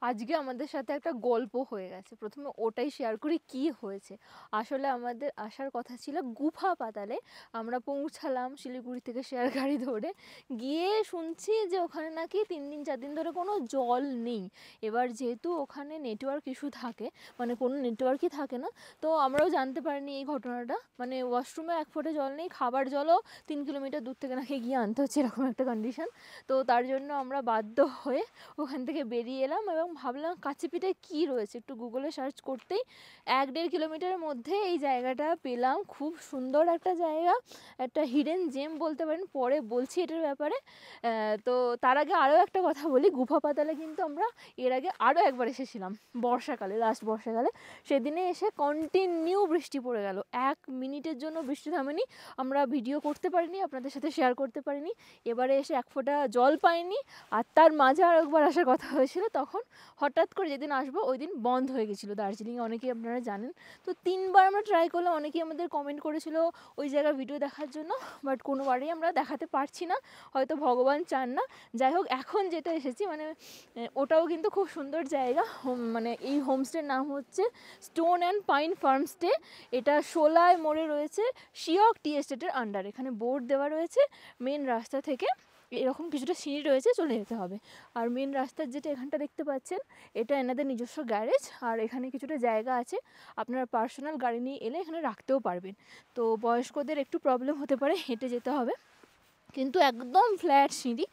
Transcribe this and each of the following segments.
আজকে আমাদের সাথে একটা গল্প হয়ে গেছে। প্রথমে ওটাই শেয়ার করি কী হয়েছে। আসলে আমাদের আসার কথা ছিল গুফা পাতালে। আমরা পৌঁছালাম শিলিগুড়ি থেকে শেয়ার গাড়ি ধরে। গিয়ে শুনছি যে ওখানে নাকি 3 দিন 4 দিন ধরে কোনো জল নেই। এবার যেহেতু ওখানে নেটওয়ার্ক ইস্যু থাকে, মানে কোনো নেটওয়ার্কই থাকে না, তো আমরাও জানতে পারিনি এই ঘটনাটা। মানে ওয়াশরুমে এক ফোঁটা জল নেই, খাবার জলও 3 কিলোমিটার দূর থেকে নাকি গিয়ে আনতে হচ্ছে, এরকম একটা কন্ডিশন। তো তার জন্য আমরা বাধ্য হয়ে ওখান থেকে বেরিয়ে এলাম এবং ভাবলাম কাছেপিঠে কী রয়েছে, একটু গুগলে সার্চ করতেই 1-1.5 কিলোমিটারের মধ্যে এই জায়গাটা পেলাম। খুব সুন্দর একটা জায়গা, একটা হিডেন জেম বলতে পারেন, পরে বলছি এটার ব্যাপারে। তো তার আগে আরও একটা কথা বলি, গুফা পাতালে কিন্তু আমরা এর আগে আরও একবার এসেছিলাম বর্ষাকালে, লাস্ট বর্ষাকালে। সেদিনে এসে কন্টিনিউ বৃষ্টি পড়ে গেল, 1 মিনিটের জন্য বৃষ্টি থামেনি। আমরা ভিডিও করতে পারিনি, আপনাদের সাথে শেয়ার করতে পারিনি। এবারে এসে এক ফোঁটা জল পাইনি। আর তার মাঝে আর একবার আসার কথা হয়েছিল, তখন হঠাৎ করে যেদিন আসবো ওই দিন বন্ধ হয়ে গেছিলো দার্জিলিংয়ে, অনেকেই আপনারা জানেন। তো 3বার আমরা ট্রাই করলাম, অনেকেই আমাদের কমেন্ট করেছিল ওই জায়গার ভিডিও দেখার জন্য, বাট কোনোবারেই আমরা দেখাতে পারছি না, হয়তো ভগবান চান না। যাই হোক, এখন যেটা এসেছি মানে ওটাও কিন্তু খুব সুন্দর জায়গা। মানে এই হোমস্টের নাম হচ্ছে স্টোন অ্যান্ড পাইন ফার্মস্টে। এটা শোলায় মোড়ে রয়েছে, শিয়ক টি এস্টেটের আন্ডার। এখানে বোর্ড দেওয়া রয়েছে, মেন রাস্তা থেকে এরকম কিছুটা সিঁড়ি রয়েছে, চলে যেতে হবে। আর মেন রাস্তার যেটা এখানটা দেখতে পাচ্ছেন, এটা এনাদের নিজস্ব গ্যারেজ। আর এখানে কিছুটা জায়গা আছে, আপনার পার্সোনাল গাড়ি নিয়ে এলে এখানে রাখতেও পারবেন। তো বয়স্কদের একটু প্রবলেম হতে পারে, হেঁটে যেতে হবে, কিন্তু একদম ফ্ল্যাট সিঁড়ি,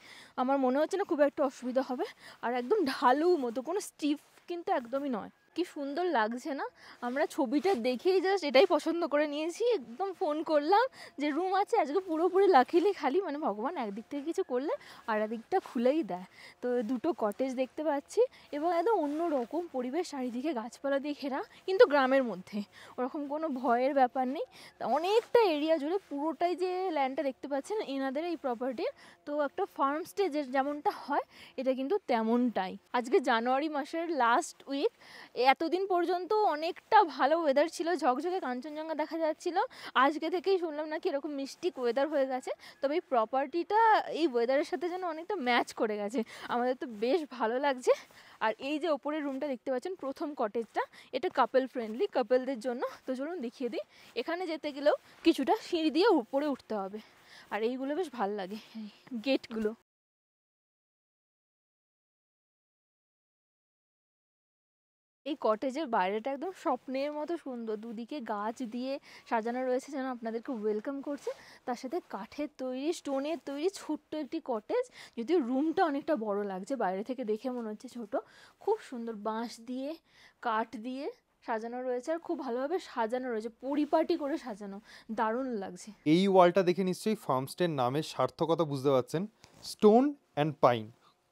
আমার মনে হচ্ছে না খুব একটা অসুবিধা হবে। আর একদম ঢালু মতো, কোনো স্টিফ কিন্তু একদমই নয়। কি সুন্দর লাগছে না? আমরা ছবিটা দেখেই জাস্ট এটাই পছন্দ করে নিয়েছি। একদম ফোন করলাম যে রুম আছে, আজকে পুরোপুরি লাকিলি খালি, মানে ভগবান একদিক থেকে কিছু করলে আর একদিকটা খুলেই দেয়। তো 2টো কটেজ দেখতে পাচ্ছি এবং একদম অন্য রকম পরিবেশ, চারিদিকে গাছপালা দিয়ে ঘেরা, কিন্তু গ্রামের মধ্যে, ওরকম কোনো ভয়ের ব্যাপার নেই। অনেকটা এরিয়া জুড়ে পুরোটাই যে ল্যান্ডটা দেখতে পাচ্ছেন এনাদের এই প্রপার্টির। তো একটা ফার্ম স্টে যেমনটা হয়, এটা কিন্তু তেমনটাই। আজকে জানুয়ারি মাসের লাস্ট উইক, এতদিন পর্যন্ত অনেকটা ভালো ওয়েদার ছিল, ঝকঝকে কাঞ্চনজঙ্ঘা দেখা যাচ্ছিল। আজকে থেকেই শুনলাম নাকি এরকম মিষ্টি ওয়েদার হয়ে গেছে। তবে এই প্রপার্টিটা এই ওয়েদারের সাথে যেন অনেকটা ম্যাচ করে গেছে, আমাদের তো বেশ ভালো লাগছে। আর এই যে ওপরের রুমটা দেখতে পাচ্ছেন, প্রথম কটেজটা, এটা কাপল ফ্রেন্ডলি, কাপলদের জন্য। তো চলুন দেখিয়ে দিই। এখানে যেতে গেলেও কিছুটা সিঁড়ি দিয়ে উপরে উঠতে হবে, আর এইগুলো বেশ ভাল লাগে, গেটগুলো। এই কটেজের বাইরেটা একদম স্বপ্নের মতো সুন্দর, দুদিকে গাছ দিয়ে সাজানো রয়েছে, যেন আপনাদেরকে ওয়েলকাম করছে। তার সাথে কাঠের তৈরি, স্টোনের তৈরি ছোট্ট একটি কটেজ, যদিও রুমটা অনেকটা বড় লাগছে, বাইরে থেকে দেখে মনে হচ্ছে ছোট। খুব সুন্দর বাঁশ দিয়ে, কাঠ দিয়ে সাজানো রয়েছে, আর খুব ভালোভাবে সাজানো রয়েছে, পরিপাটি করে সাজানো, দারুণ লাগছে। এই ওয়ালটা দেখে নিশ্চয়ই ফার্মস্টের নামের সার্থকতা বুঝতে পারছেন। স্টোন অ্যান্ড পাইন,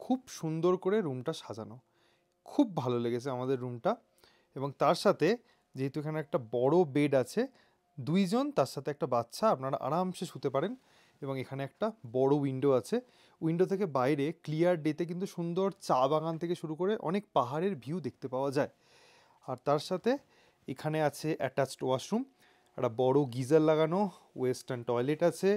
খুব সুন্দর করে রুমটা সাজানো, খুব ভালো লেগেছে আমাদের রুমটা। এবং তার সাথে যেহেতু এখানে একটা বড় বেড আছে, 2জন তার সাথে একটা বাচ্চা, আপনারা আরামসে শুতে পারেন। এবং এখানে একটা বড় উইন্ডো আছে, উইন্ডো থেকে বাইরে ক্লিয়ার ডেতে কিন্তু সুন্দর চা বাগান থেকে শুরু করে অনেক পাহাড়ের ভিউ দেখতে পাওয়া যায়। আর তার সাথে এখানে আছে অ্যাটাচড ওয়াশরুম, একটা বড় গিজার লাগানো, ওয়েস্টার্ন টয়লেট আছে,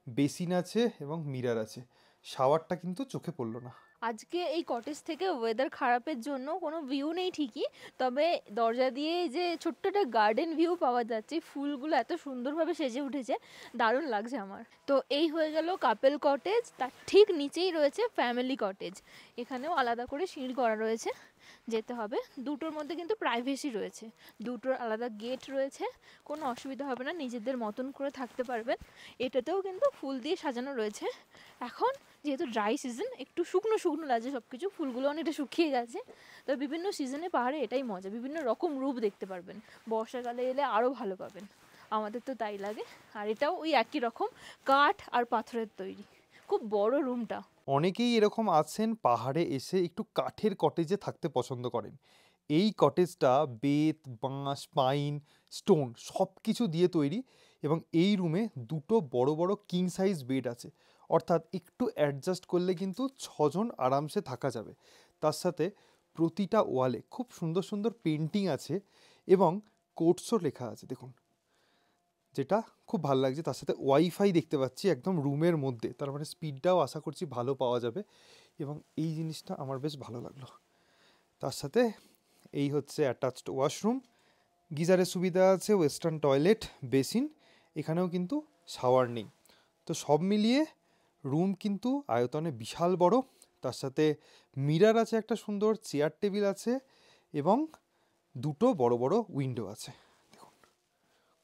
বেসিন আছে এবং মিরার আছে। শাওয়ারটা কিন্তু চোখে পড়লো না। আজকে এই কটেজ থেকে ওয়েদার খারাপের জন্য কোনো ভিউ নেই ঠিকই, তবে দরজা দিয়ে যে ছোট্ট একটা গার্ডেন ভিউ পাওয়া যাচ্ছে, ফুলগুলো এত সুন্দরভাবে সেজে উঠেছে, দারুণ লাগছে আমার। তো এই হয়ে গেল কাপেল কটেজ, তার ঠিক নিচেই রয়েছে ফ্যামিলি কটেজ। এখানেও আলাদা করে সিঁড়ি করা রয়েছে, যেতে হবে। দুটোর মধ্যে কিন্তু প্রাইভেসি রয়েছে, দুটোর আলাদা গেট রয়েছে, কোনো অসুবিধা হবে না, নিজেদের মতন করে থাকতে পারবেন। এটাতেও কিন্তু ফুল দিয়ে সাজানো রয়েছে। এখন যেহেতু ড্রাই সিজন, একটু শুকনো শুকনো লাগছে সব কিছু, ফুলগুলো অনেকটা শুকিয়ে গেছে। তবে বিভিন্ন সিজনে পাহাড়ে এটাই মজা, বিভিন্ন রকম রূপ দেখতে পারবেন। বর্ষাকালে এলে আরও ভালো পাবেন, আমাদের তো তাই লাগে। আর এটাও ওই একই রকম, কাঠ আর পাথরের তৈরি। খুব বড় রুমটা। অনেকেই এরকম আছেন, পাহাড়ে এসে একটু কাঠের কটেজে থাকতে পছন্দ করেন। এই কটেজটা বেত, বাঁশ, পাইন, স্টোন সব কিছু দিয়ে তৈরি। এবং এই রুমে 2টো বড় বড় কিং সাইজ বেড আছে, অর্থাৎ একটু অ্যাডজাস্ট করলে কিন্তু 6জন আরামসে থাকা যাবে। তার সাথে প্রতিটা ওয়ালে খুব সুন্দর সুন্দর পেন্টিং আছে এবং কোটসও লেখা আছে দেখুন, যেটা খুব ভালো লাগছে। তার সাথে ওয়াইফাই দেখতে পাচ্ছি একদম রুমের মধ্যে, তার মানে স্পিডটাও আশা করছি ভালো পাওয়া যাবে। এবং এই জিনিসটা আমার বেশ ভালো লাগলো। তার সাথে এই হচ্ছে অ্যাটাচড ওয়াশরুম, গিজারের সুবিধা আছে, ওয়েস্টার্ন টয়লেট, বেসিন, এখানেও কিন্তু শাওয়ার নেই। তো সব মিলিয়ে রুম কিন্তু আয়তনে বিশাল বড়, তার সাথে মিরার আছে, একটা সুন্দর চেয়ার টেবিল আছে এবং দুটো বড় বড় উইন্ডো আছে। দেখুন,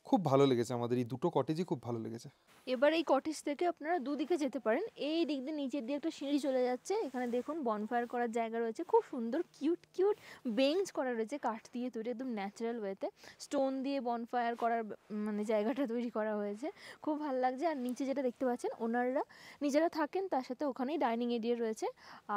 খুব ভালো লেগেছে আমাদের এই দুটো কটেজই, খুব ভালো লেগেছে। এবার এই কটেজ থেকে আপনারা দুদিকে যেতে পারেন। এই দিক দিয়ে নিচের দিয়ে একটা সিঁড়ি চলে যাচ্ছে, এখানে দেখুন বনফায়ার করার জায়গা রয়েছে, খুব সুন্দর কিউট কিউট বেঞ্চ করা রয়েছে কাঠ দিয়ে তৈরি, একদম ন্যাচারাল ওয়েতে স্টোন দিয়ে বনফায়ার করার মানে জায়গাটা তৈরি করা হয়েছে, খুব ভালো লাগছে। আর নিচে যেটা দেখতে পাচ্ছেন ওনারা নিজেরা থাকেন, তার সাথে ওখানেই ডাইনিং এরিয়া রয়েছে।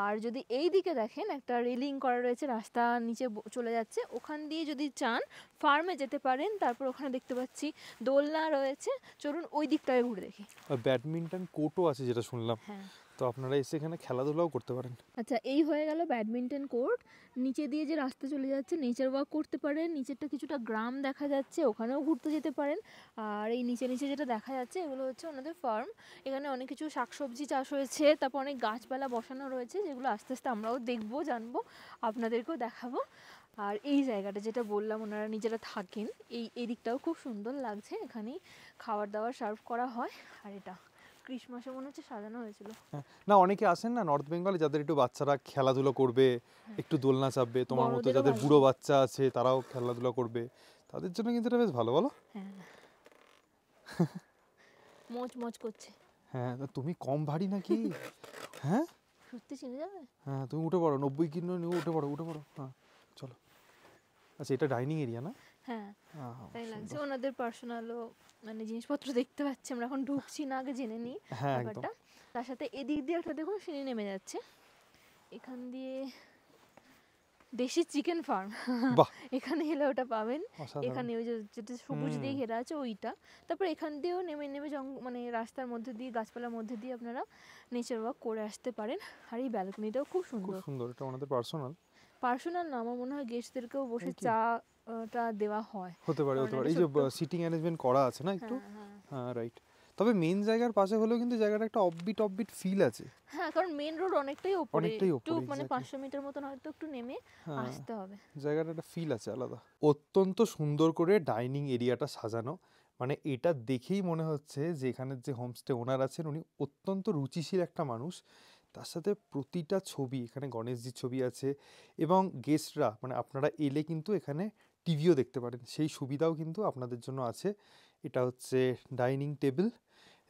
আর যদি এই দিকে দেখেন একটা রেলিং করা রয়েছে, রাস্তা নিচে চলে যাচ্ছে, ওখান দিয়ে যদি চান ফার্মে যেতে পারেন। তারপর ওখানে দেখতে পাচ্ছি দোলনা রয়েছে, চলুন ওই দিকটায় ঘুরে দেখি। আর ব্যাডমিন্টন কোর্টও আছে যেটা শুনলাম, হ্যাঁ, তো আপনারা এসে এখানে খেলাধুলাও করতে পারেন। আচ্ছা এই হয়ে গেল ব্যাডমিন্টন কোর্ট। নিচে দিয়ে যে রাস্তা চলে যাচ্ছে নেচার ওয়াক করতে পারেন, নিচেরটা কিছুটা গ্রাম দেখা যাচ্ছে, ওখানেও ঘুরতে যেতে পারেন। আর এই নিচে নিচে যেটা দেখা যাচ্ছে এগুলো হচ্ছে ওনাদের ফার্ম, এখানে অনেক কিছু শাকসবজি চাষ হয়েছে, তারপর অনেক গাছপালা বসানো রয়েছে, যেগুলো আস্তে আস্তে আমরাও দেখবো, জানবো, আপনাদেরকেও দেখাবো। আর এই জায়গাটা যেটা বললাম ওনারা নিজেরা থাকেন, এই দিকটাও খুব সুন্দর লাগছে, এখানেই খাবার দাবার সার্ভ করা হয়। আর এটা ক্রিসমাসে মনে হচ্ছে সাজানো হয়েছিল। হ্যাঁ, না অনেকে আসেন না নর্থ বেঙ্গলে, যাদের একটু বাচ্চারা খেলাধুলো করবে, একটু দোলনা চাপবে, তোমার মতো বড়দেরও যাদের ভালো। বুড়ো বাচ্চা আছে তারাও খেলাধুলা করবে, তাদের জন্য কিন্তু এটা বেশ ভালো, বলো? হ্যাঁ, মোচ মোচ করছে। হ্যাঁ, তা তুমি কম ভারী নাকি? হ্যাঁ সত্যি চিনে যাবে? হ্যাঁ, তুমি উঠে পড়ো, 90 কিলো নিয়ে উঠে পড়ো, উঠে পড়ো, হ্যাঁ চলো। আচ্ছা, এটা ডাইনিং এরিয়া না? হ্যাঁ, হ্যাঁ হ্যাঁ, তাই লাগছে। সুন্দর। ওনাদের পার্সোনালও মানে জিনিসপত্র দেখতে পাচ্ছি, আমরা এখন ঢুকছি না, আগে জেনে নিই হ্যাঁ একদম। ব্যাপারটা। তার সাথে এদিক দিয়ে একটা দেখুন সিঁড়ি নেমে যাচ্ছে, এখান দিয়ে দেশি চিকেন ফার্ম বাহ, এখানে এলে ওটা পাবেন। অসাধারণ। এখানে ওই যে যেটা সবুজ দিয়ে হুম, ঘেরা আছে ওইটা, তারপর এখান দিয়েও নেমে নেমে মানে রাস্তার মধ্যে দিয়ে গাছপালার মধ্যে দিয়ে আপনারা নেচার ওয়াক করে আসতে পারেন। আর এই ব্যালকনিটাও খুব খুব সুন্দর। সুন্দর, এটা ওনাদের পার্সোনাল। পার্সোনাল না, আমার মনে হয় গেস্টদেরকেও বসে এই কি? চা টা দেওয়া হয়। হতে পারে, কারণ হতে এটা পারে, এই যে ছোট্ট। সিটিং অ্যারেঞ্জমেন্ট করা আছে না একটু। হ্যাঁ হ্যাঁ হ্যাঁ রাইট। তবে মেন জায়গার পাশে হলেও কিন্তু জায়গাটা একটা অফবিট অফবিট ফিল আছে। হ্যাঁ, কারণ মেন রোড অনেকটাই ওপরে, অনেকটাই একটু ওপরে, মানে এক্স্যাক্টলি। 500 মিটার মতন হয়তো একটু নেমে হ্যাঁ, আসতে হবে। জায়গাটা একটা ফিল আছে আলাদা। অত্যন্ত সুন্দর করে ডাইনিং এরিয়াটা সাজানো, মানে এটা দেখেই মনে হচ্ছে যে এখানের যে হোমস্টে ওনার আছেন উনি অত্যন্ত রুচিশীল একটা মানুষ। তার সাথে প্রতিটা ছবি, এখানে গণেশজির ছবি আছে এবং গেস্টরা মানে আপনারা এলে কিন্তু এখানে টিভিও দেখতে পারেন, সেই সুবিধাও কিন্তু আপনাদের জন্য আছে। এটা হচ্ছে ডাইনিং টেবিল,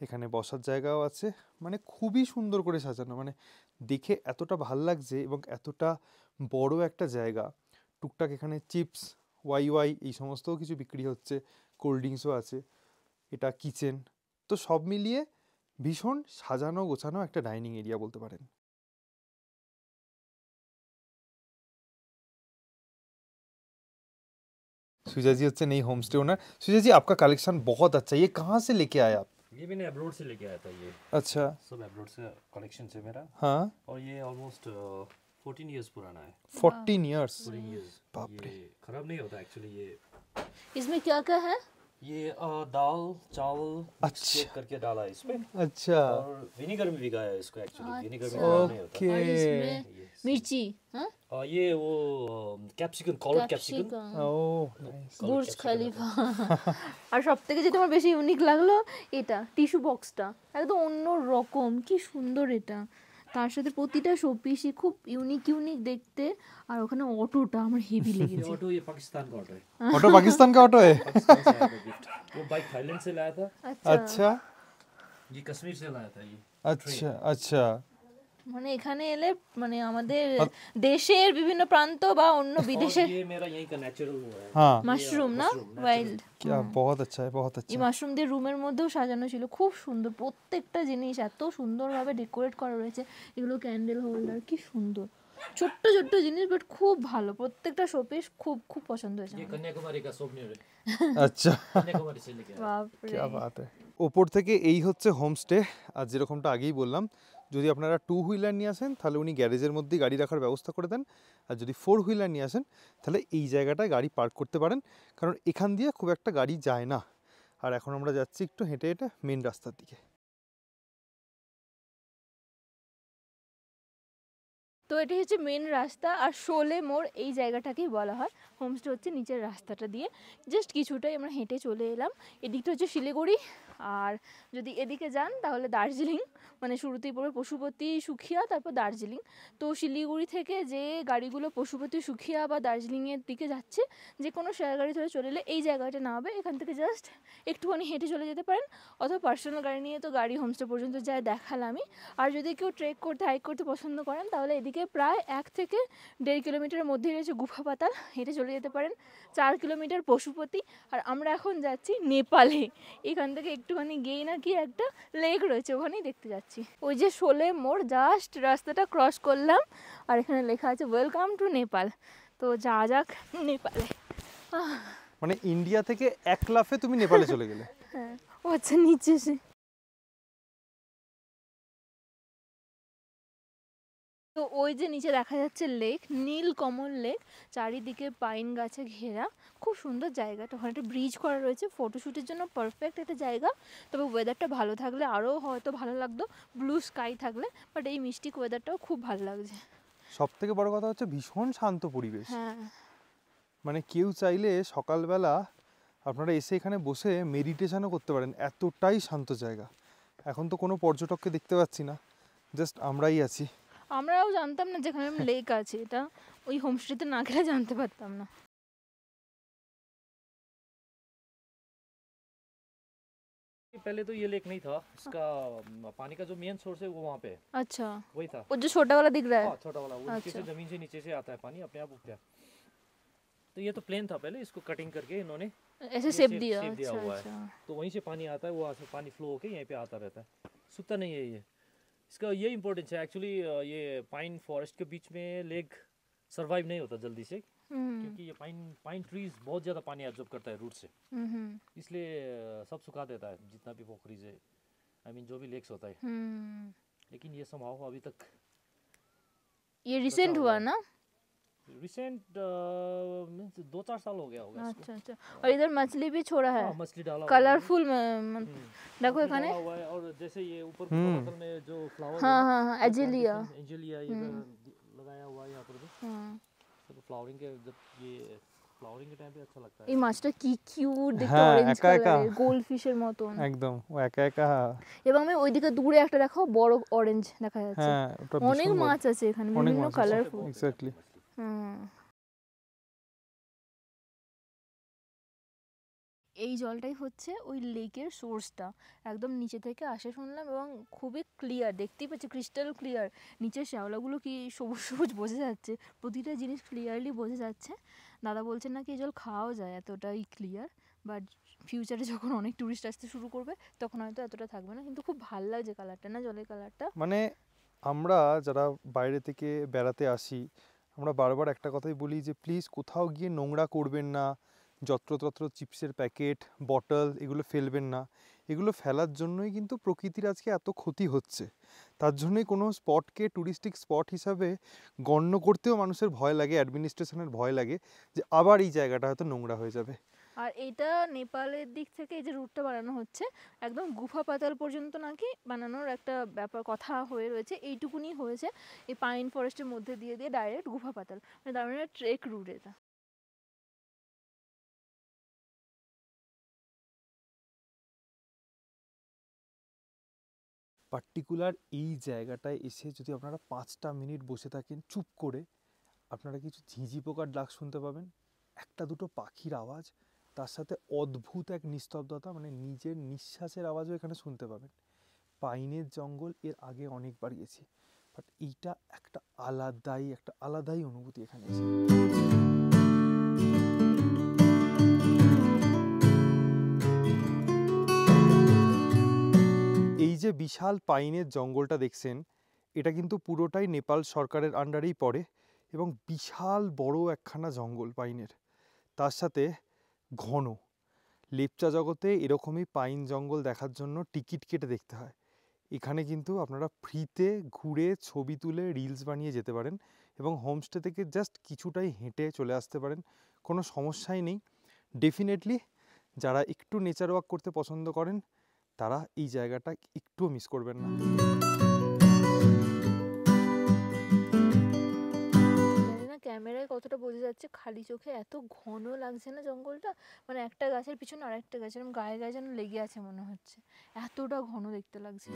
এখানে বসার জায়গাও আছে, মানে খুবই সুন্দর করে সাজানো, মানে দেখে এতটা ভাল লাগছে এবং এতটা বড় একটা জায়গা। টুকটাক এখানে চিপস, ওয়াই ওয়াই এই সমস্তও কিছু বিক্রি হচ্ছে, কোল্ড ড্রিঙ্কসও আছে, এটা কিচেন। তো সব মিলিয়ে ভীষণ সাজানো গোছানো একটা ডাইনিং এরিয়া বলতে পারেন। सुजा जी হচ্ছেন এই হোমস্টে ওনার। सुजा जी आपका कलेक्शन बहुत अच्छा है, ये कहाँ से लेके आए आप? ये मैंने अब्रोड से लेके आया था ये अच्छा। सब अब्रोड से कलेक्शन से मेरा। हाँ, और ये ऑलमोस्ट 14 इयर्स पुराना है। 14 इयर्स। 14 इयर्स। बाप रे। ये खराब नहीं होता एक्चुअली। ये इसमें क्या क्या है? दाल चावल अच्छा। चेक करके डाला है इसमें। अच्छा, और विनेगर में भिगाया है इसको एक्चुअली। विनेगर में अच्छा। खराब नहीं होता। और ओके। इसमें ये मिर्ची, हाँ, ये वो capsicum, called capsicum. Capsicum, oh nice. Burj Khalifa. আর সব থেকে যেটা আমার বেশি ইউনিক লাগলো এটা টিস্যু বক্সটা, একদম অন্য রকম, কি সুন্দর এটা। তার সাথে প্রতিটা শোপিসই খুব ইউনিক ইউনিক দেখতে। আর ওখানে অটোটা আমার হেভি ये লেগেছে। ऑटो ये पाकिस्तान का ऑटो है। ऑटो पाकिस्तान का ऑटो है? पाकिस्तान से आया था गिफ्ट। वो बाइक थाईलैंड से लाया था। আচ্ছা, अच्छा ये कश्मीर से लाया था ये। अच्छा अच्छा। মানে এখানে এলে মানে আমাদের দেশের বিভিন্ন প্রান্ত বা অন্য বিদেশের और ये मेरा यहीं का नेचुरल वो है। हाँ, মাশরুম না, mushroom, natural। ওয়াইল্ড। क्या बहुत अच्छा है, बहुत এই अच्छा। মাশরুম দিয়ে রুমের মধ্যেও সাজানো ছিল, খুব সুন্দর, প্রত্যেকটা জিনিস এত সুন্দরভাবে ডেকোরেট করা রয়েছে। এগুলো ক্যান্ডেল হোল্ডার, কি সুন্দর ছোট্ট ছোট্ট জিনিস, বাট খুব ভালো, প্রত্যেকটা শোপিস খুব খুব পছন্দ হয়েছে ये আমার। कन्याकुमारी का सोवनियर है। अच्छा, कन्याकुमारी से लेके आया। বাপরে, क्या बात है। ওপর থেকে এই হচ্ছে হোমস্টে। আর যেরকমটা আগেই বললাম, যদি আপনারা 2 হুইলার নিয়ে আসেন তাহলে উনি গ্যারেজের মধ্যেই গাড়ি রাখার ব্যবস্থা করে দেন, আর যদি 4 হুইলার নিয়ে আসেন তাহলে এই জায়গাটায় গাড়ি পার্ক করতে পারেন, কারণ এখান দিয়ে খুব একটা গাড়ি যায় না। আর এখন আমরা যাচ্ছি একটু হেঁটে হেঁটে মেন রাস্তার দিকে। তো এটি হচ্ছে মেন রাস্তা, আর শোলে মোড় এই জায়গাটাকেই বলা হয়। হোমস্টে হচ্ছে নিচের রাস্তাটা দিয়ে জাস্ট কিছুটাই আমরা হেঁটে চলে এলাম। এদিকটা হচ্ছে শিলিগুড়ি, আর যদি এদিকে যান তাহলে দার্জিলিং, মানে শুরুতেই পড়বে পশুপতি, সুখিয়া, তারপর দার্জিলিং। তো শিলিগুড়ি থেকে যে গাড়িগুলো পশুপতি, সুখিয়া বা দার্জিলিংয়ের দিকে যাচ্ছে, যে কোনো শেয়ার গাড়ি ধরে চলে এলে এই জায়গাটা নামবে। এখান থেকে জাস্ট একটুখানি হেঁটে চলে যেতে পারেন, অথবা পার্সোনাল গাড়ি নিয়ে তো গাড়ি হোমস্টে পর্যন্ত যায় দেখালামই। আর যদি কেউ ট্রেক করতে, হাইক করতে পছন্দ করেন, তাহলে এদিকে প্রায় 1 থেকে 1.5 কিলোমিটারের মধ্যেই রয়েছে গুফা পাতাল, হেঁটে চলে যেতে পারেন। 4 কিলোমিটার পশুপতি। আর আমরা এখন যাচ্ছি নেপালে। এখান থেকে একটুখানি গিয়েই নাকি একটা লেক রয়েছে, ওখানেই দেখতে যাচ্ছি। ওই যে শোলে মোড়, জাস্ট রাস্তাটা ক্রস করলাম, আর এখানে লেখা আছে ওয়েলকাম টু নেপাল। তো যা যাক নেপালে। মানে ইন্ডিয়া থেকে 1 লাফে তুমি নেপালে চলে গেলে। হ্যাঁ, ও আচ্ছা, নিচে সে। তো ওই যে নিচে দেখা যাচ্ছে লেক, নীল কমল লেক, চারিদিকে পাইন গাছে ঘেরা, খুব সুন্দর জায়গাটা। ওখানে একটা ব্রিজ করা রয়েছে, ফটোশ্যুটের জন্য পারফেক্ট একটা জায়গা। তবে ওয়েদারটা ভালো থাকলে আরও হয়তো ভালো লাগতো, ব্লু স্কাই থাকলে। বাট এই মিষ্টি ওয়েদারটাও খুব ভালো লাগছে। সব থেকে বড় কথা হচ্ছে ভীষণ শান্ত পরিবেশ। হ্যাঁ, মানে কেউ চাইলে সকালবেলা আপনারা এসে এখানে বসে মেডিটেশনও করতে পারেন, এতটাই শান্ত জায়গা। এখন তো কোনো পর্যটককে দেখতে পাচ্ছি না, জাস্ট আমরাই আছি। আমরাও জানতাম না যেখানে লেক আছে, এটা ওই হোমস্টেতে না গেলে জানতে পারতাম না। पहले तो ये लेक नहीं था, इसका पानी का जो मेन सोर्स है वो वहाँ पे है, अच्छा, वही था। वो जो छोटा वाला दिख रहा है। हाँ, छोटा वाला वो नीचे से, अच्छा। जमीन से नीचे से आता है पानी अपने आप उठ गया। तो ये तो प्लेन था पहले, इसको कटिंग करके इन्होंने ऐसे ये शेप shape- दिया। shape दिया अच्छा हुआ है। अच्छा। तो वहीं से पानी आता है, वहाँ से पानी फ्लो होके यहीं पे आता रहता है, सूखता नहीं है ये। इसका ये इम्पोर्टेंस है एक्चुअली, ये पाइन फॉरेस्ट के बीच में लेक सर्वाइव नहीं होता जल्दी से, क्योंकि ये पाइन ट्रीज बहुत ज़्यादा पानी एब्जॉर्ब करता है रूट से, इसलिए सब सुखा देता है जितना भी पोखरीज है, आई मीन जो भी लेक्स होता है। लेकिन ये समहाउ अभी तक ये रिसेंट हुआ ना? रिसेंट 2-4 साल हो गया होगा इसको। अच्छा अच्छा। और इधर मछली भी छोड़ा है, हाँ, मछली डाला हुआ है। कलरफुल। देखो मछली एखाने। डाला हुआ है, और जैसे ये ऊपर बोतल में जो फ्लावर हाँ हाँ हाँ, एजिलिया। एंजेलिया ये लगाया हुआ है यहाँ पर भी। तो फ्लावरिंग के, जब ये फ्लावरिंग के टाइम पे अच्छा लगता है। এই মাছটা কি কিউট দেখতে, হ্যাঁ, অরেঞ্জ একা একা। কালারের, গোল্ডফিশের মতন। একদম ও একা একা। এবং আমি ওইদিকে দূরে একটা দেখো বড় অরেঞ্জ দেখা যাচ্ছে। হ্যাঁ, ওটা অনেক ভীষণ বড়। মাছ আছে এখানে, অনেক বিভিন্ন মাছ আছে। কালারফুল। এক্স্যাক্টলি। এই জলটাই হচ্ছে ওই লেকের সোর্সটা, একদম নিচে থেকে আসে শুনলাম, এবং খুবই ক্লিয়ার, দেখতেই পাচ্ছি ক্রিস্টাল ক্লিয়ার। নিচের শ্যাওলাগুলো কি সবুজ সবুজ বোঝা যাচ্ছে, প্রতিটা জিনিস ক্লিয়ারলি বোঝা যাচ্ছে। দাদা বলছেন নাকি এই জল খাওয়াও যায়, এতটাই ক্লিয়ার। বাট ফিউচারে যখন অনেক টুরিস্ট আসতে শুরু করবে তখন হয়তো এতটা থাকবে না, কিন্তু খুব ভালো লাগছে কালারটা, না জলের কালারটা। মানে আমরা যারা বাইরে থেকে বেড়াতে আসি, আমরা বারবার একটা কথাই বলি যে প্লিজ কোথাও গিয়ে নোংরা করবেন না, যত্রতত্র চিপসের প্যাকেট, বটল এগুলো ফেলবেন না। এগুলো ফেলার জন্যই কিন্তু প্রকৃতির আজকে এত ক্ষতি হচ্ছে। তার জন্যই কোনো স্পটকে ট্যুরিস্টিক স্পট হিসাবে গণ্য করতেও মানুষের ভয় লাগে, অ্যাডমিনিস্ট্রেশনের ভয় লাগে যে আবার এই জায়গাটা হয়তো নোংরা হয়ে যাবে। আর এটা নেপালের দিক থেকে এই যে রুটটা বানানো হচ্ছে, একদম গুফা পাতাল পর্যন্ত নাকি বানানোর একটা ব্যাপার কথা হয়ে রয়েছে। এইটুকুনি হয়েছে, এই পাইন ফরেস্টের মধ্যে দিয়ে দিয়ে ডাইরেক্ট গুফা পাতাল, মানে তার মানে ট্রেক রুট এটা। পার্টিকুলার এই জায়গাটায় এসে যদি আপনারা 5টা মিনিট বসে থাকেন চুপ করে, আপনারা কিছু ঝিঁঝি পোকার ডাক শুনতে পাবেন, একটা দুটো পাখির আওয়াজ, তার সাথে অদ্ভুত এক নিস্তব্ধতা, মানে নিজের নিঃশ্বাসের আওয়াজও এখানে শুনতে পাবেন। পাইনের জঙ্গল এর আগে অনেকবার গেছি, বাট এইটা একটা আলাদাই অনুভূতি এখানে এসে। এই যে বিশাল পাইনের জঙ্গলটা দেখছেন, এটা কিন্তু পুরোটাই নেপাল সরকারের আন্ডারেই পড়ে, এবং বিশাল বড় একখানা জঙ্গল পাইনের, তার সাথে ঘন। লেপচা জগতে এরকমই পাইন জঙ্গল দেখার জন্য টিকিট কেটে দেখতে হয়। এখানে কিন্তু আপনারা ফ্রিতে ঘুরে ছবি তুলে রিলস বানিয়ে যেতে পারেন, এবং হোমস্টে থেকে জাস্ট কিছুটাই হেঁটে চলে আসতে পারেন, কোনো সমস্যাই নেই। ডেফিনেটলি যারা একটু নেচার ওয়াক করতে পছন্দ করেন তারা এই জায়গাটা একটুও মিস করবেন না। ক্যামেরায় কতটা বোঝা যাচ্ছে, খালি চোখে এত ঘন লাগছে না জঙ্গলটা, মানে একটা গাছের পিছনে আরেকটা গাছ এরকম গায়ে গায়ে যেন লেগে আছে মনে হচ্ছে, এতটা ঘন দেখতে লাগছে।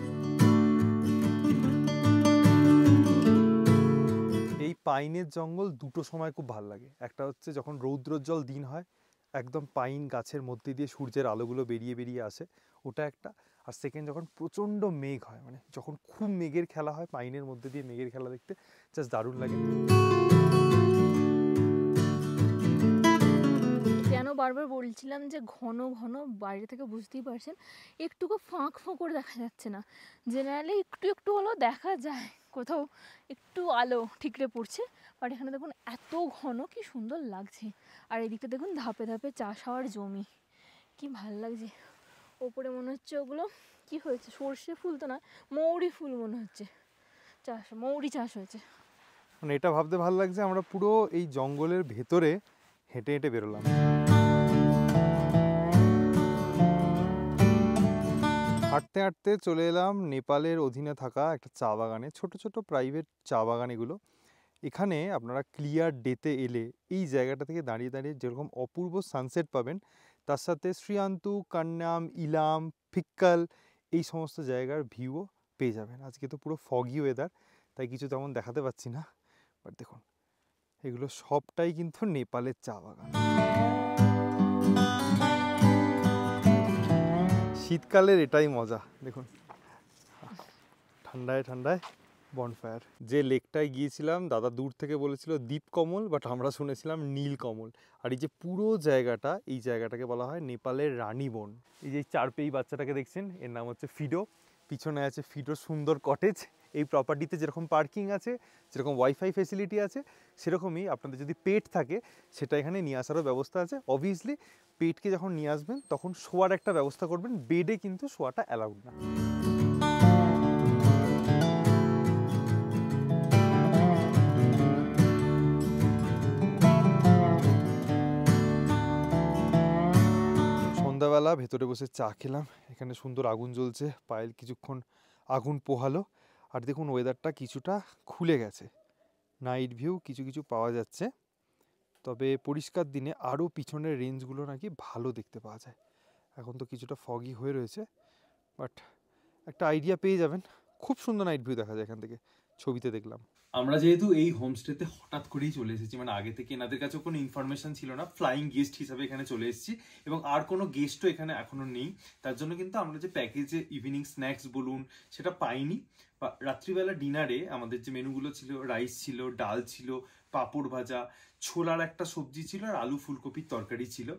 এই পাইনের জঙ্গল দুটো সময় খুব ভালো লাগে, একটা হচ্ছে যখন রৌদ্রোজ্জ্বল দিন হয়, একদম পাইন গাছের মধ্যে দিয়ে সূর্যের আলোগুলো বেরিয়ে বেরিয়ে আসে, ওটা একটা। আর সেকেন্ড যখন প্রচণ্ড মেঘ হয়, মানে যখন খুব মেঘের খেলা হয়, পাইনের মধ্যে দিয়ে মেঘের খেলা দেখতে জাস্ট দারুণ লাগে। কেন বারবার বলছিলাম যে ঘন ঘন, বাইরে থেকে বুঝতেই পারছেন একটুকু ফাঁক করে দেখা যাচ্ছে না, জেনারেলি একটু একটু হলেও দেখা যায় কোথাও একটু আলো ঠিকরে পড়ছে, বাট এখানে দেখুন এত ঘন, কি সুন্দর লাগছে। আর এদিকটা দেখুন ধাপে ধাপে চাষ হওয়ার জমি, কি ভালো লাগছে। ওপরে মনে হচ্ছে ওগুলো কি হয়েছে, সর্ষে ফুল তো না, মৌরি ফুল মনে হচ্ছে, মৌরি চাষ হয়েছে। মানে এটা ভাবতে ভালো লাগছে, আমরা পুরো এই জঙ্গলের ভেতরে হেঁটে হেঁটে বেরোলাম। হাঁটতে হাঁটতে চলে এলাম নেপালের অধীনে থাকা একটা চা বাগানে, ছোট ছোট প্রাইভেট চা বাগান এগুলো। এখানে আপনারা ক্লিয়ার ডেতে এলে এই জায়গাটা থেকে দাঁড়িয়ে দাঁড়িয়ে যেরকম অপূর্ব সানসেট পাবেন, তার সাথে শ্রীয়ান্তু, কান্নাম, ইলাম, ফিক্কাল এই সমস্ত জায়গার ভিউও পেয়ে যাবেন। আজকে তো পুরো ফগি ওয়েদার, তাই কিছু তেমন দেখাতে পাচ্ছি না, বাট দেখুন এগুলো সবটাই কিন্তু নেপালের চা বাগান। শীতকালের এটাই মজা, দেখুন ঠান্ডায় ঠান্ডায় বনফায়ার। যে লেকটায় গিয়েছিলাম দাদা দূর থেকে বলেছিল দ্বীপকমল, বাট আমরা শুনেছিলাম নীলকমল। আর এই যে পুরো জায়গাটা, এই জায়গাটাকে বলা হয় নেপালের রানী বন। এই যে চারপেই বাচ্চাটাকে দেখছেন, এর নাম হচ্ছে ফিডো। পিছনে আছে ফিডোর সুন্দর কটেজ। এই প্রপার্টিতে যেরকম পার্কিং আছে, যেরকম ওয়াইফাই ফেসিলিটি আছে, সেরকমই আপনাদের যদি পেট থাকে সেটা এখানে নিয়ে আসারও ব্যবস্থা আছে। অবভিয়াসলি পেটকে যখন নিয়ে আসবেন তখন শোয়ার একটা ব্যবস্থা করবেন, বেডে কিন্তু শোয়াটা অ্যালাউড না। সন্ধ্যাবেলা ভেতরে বসে চা খেলাম, এখানে সুন্দর আগুন জ্বলছে, পায়েল কিছুক্ষণ আগুন পোহালো। আর দেখুন ওয়েদারটা কিছুটা খুলে গেছে, নাইট ভিউ কিছু কিছু পাওয়া যাচ্ছে, তবে পরিষ্কার দিনে আরও পিছনের রেঞ্জগুলো নাকি ভালো দেখতে পাওয়া যায়। এখন তো কিছুটা ফগি হয়ে রয়েছে, বাট একটা আইডিয়া পেয়ে যাবেন। খুব সুন্দর নাইট ভিউ দেখা যায় এখান থেকে, ছবিতে দেখলাম। আমরা যেহেতু এই হোমস্টেতে হঠাৎ করেই চলে এসেছি, মানে আগে থেকে এনাদের কাছে কোনো ইনফরমেশন ছিল না, ফ্লাইং গেস্ট হিসাবে এখানে চলে এসেছি, এবং আর কোনো গেস্টও এখানে এখনো নেই। তার জন্য কিন্তু আমরা যে প্যাকেজে ইভিনিং স্ন্যাক্স বলুন সেটা পাইনি। বা রাত্রিবেলা ডিনারে আমাদের যে মেনুগুলো ছিল, রাইস ছিল, ডাল ছিল, পাঁপড় ভাজা, ছোলার একটা সবজি ছিল, আর আলু ফুলকপির তরকারি ছিল,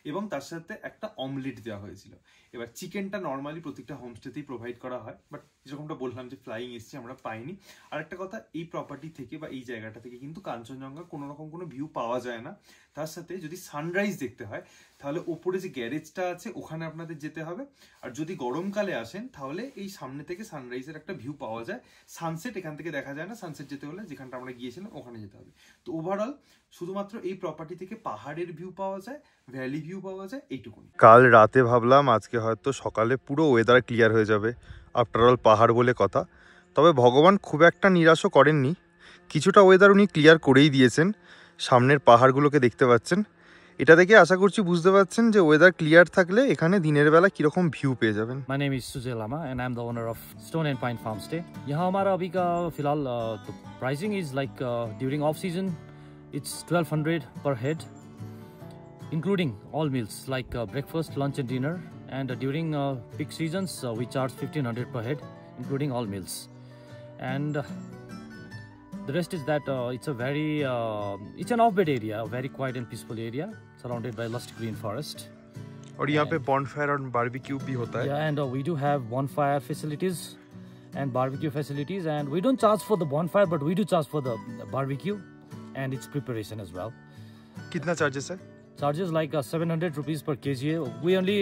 এবং তার সাথে একটা অমলেট দেওয়া হয়েছিল। এবার চিকেনটা নর্মালি প্রত্যেকটা হোমস্টেতেই প্রোভাইড করা হয়, বাট যেরকমটা বললাম যে ফ্লাইং এসছি আমরা পাইনি। আর একটা কথা, এই প্রপার্টি থেকে বা এই জায়গাটা থেকে কিন্তু কাঞ্চনজঙ্ঘা কোনো রকম কোনো ভিউ পাওয়া যায় না। তার সাথে যদি সানরাইজ দেখতে হয় তাহলে ওপরে যে গ্যারেজটা আছে ওখানে আপনাদের যেতে হবে, আর যদি গরমকালে আসেন তাহলে এই সামনে থেকে সানরাইজের একটা ভিউ পাওয়া যায়। সানসেট এখান থেকে দেখা যায় না, সানসেট যেতে হলে যেখানটা আমরা গিয়েছিলাম ওখানে যেতে হবে। তো ওভারঅল শুধুমাত্র এই প্রপার্টি থেকে পাহাড়ের ভিউ পাওয়া যায়, ভ্যালি ভিউ পাওয়া যায়, এইটুকুনি। কাল রাতে ভাবলাম আজকে হয়তো সকালে পুরো ওয়েদার ক্লিয়ার হয়ে যাবে, আফটারঅল পাহাড় বলে কথা। তবে ভগবান খুব একটা নিরাশও করেননি, কিছুটা ওয়েদার উনি ক্লিয়ার করেই দিয়েছেন। সামনের পাহাড়গুলোকে দেখতে পাচ্ছেন, এটা দেখে আশা করছি বুঝতে পারছেন যে ওয়েদার ক্লিয়ার থাকলে এখানে দিনের বেলা কিরকম ভিউ পেয়ে যাবেন। My name is Sujay Lama and I'm the owner of Stone and Pine Farm Stay. यहाँ हमारा अभी का फिलहाल the pricing is like during off season it's 1200 per head, including all meals like breakfast, lunch and dinner. And during peak seasons we charge 1500 per head, including all meals. And the rest is that it's a very it's an off-beat area, a very quiet and peaceful area surrounded by lush green forest. और यहाँ पे bonfire और barbecue भी होता है। Yeah, and we do have bonfire facilities and barbecue facilities, and we don't charge for the bonfire, but we do charge for the barbecue and its preparation as well. कितना charges है? Charges like 700 rupees per kg है। We only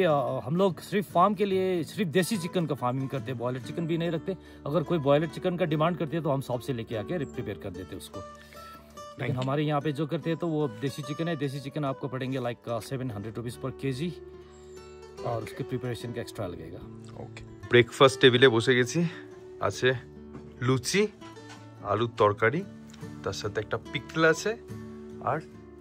हम लोग सिर्फ farm के लिए सिर्फ देसी चिकन का फार्मिंग करते हैं, बॉयलर चिकन भी नहीं रखते। अगर कोई बॉयलर चिकन का डिमांड करते हैं तो हम शॉप से लेके आके प्रिपेयर कर देते हैं उसको। लेकिन हमारे यहाँ पे जो करते हैं तो वो देसी चिकन है। देसी चिकन आपको पड़ेंगे लाइक 700 रुपीज़ पर kg, और उसके प्रिपरेशन का एक्स्ट्रा लगेगा। ओके, ब्रेकफास्ट टेबिले বসে গেছি, আছে লুচি, আলুর তরকারি, তার সাথে একটা পিকল আছে, আর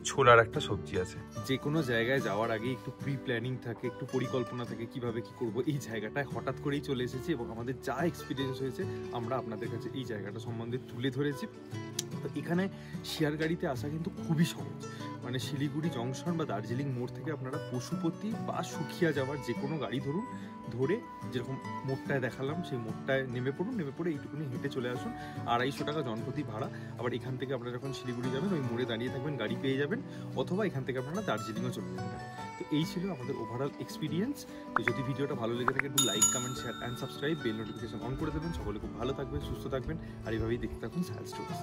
ছোলার একটা সবজি আছে। যে কোনো জায়গায় যাওয়ার আগে একটু প্রি প্ল্যানিং থাকে, একটু পরিকল্পনা থাকে কিভাবে কি করব। এই জায়গাটায় হঠাৎ করেই চলে এসেছি এবং আমাদের যা এক্সপিরিয়েন্স হয়েছে আমরা আপনাদের কাছে এই জায়গাটা সম্বন্ধে তুলে ধরেছি। তো এখানে শেয়ার গাড়িতে আসা কিন্তু খুবই সহজ, মানে শিলিগুড়ি জংশন বা দার্জিলিং মোড় থেকে আপনারা পশুপতি বা সুখিয়া যাওয়ার যে কোনো গাড়ি ধরুন, ধরে যেরকম মোড়টায় দেখালাম সেই মোড়টায় নেমে পড়ুন, নেমে পড়ে এইটুকুনি হেঁটে চলে আসুন। 250 টাকা জনপ্রতি ভাড়া। আবার এখান থেকে আপনারা যখন শিলিগুড়ি যাবেন ওই মোড়ে দাঁড়িয়ে থাকবেন, গাড়ি পেয়ে যাবেন, অথবা এখান থেকে আপনারা দার্জিলিংও চলে যেতে পারেন। তো এই ছিল আমাদের ওভারঅল এক্সপিরিয়েন্স। তো যদি ভিডিওটা ভালো লেগে থাকে একটু like, comment, share and subscribe, bell notification on করে দেবেন। সকলে খুব ভালো থাকবেন, সুস্থ থাকবেন, আর এইভাবেই দেখতে থাকুন সায়াল স্টোরিজ।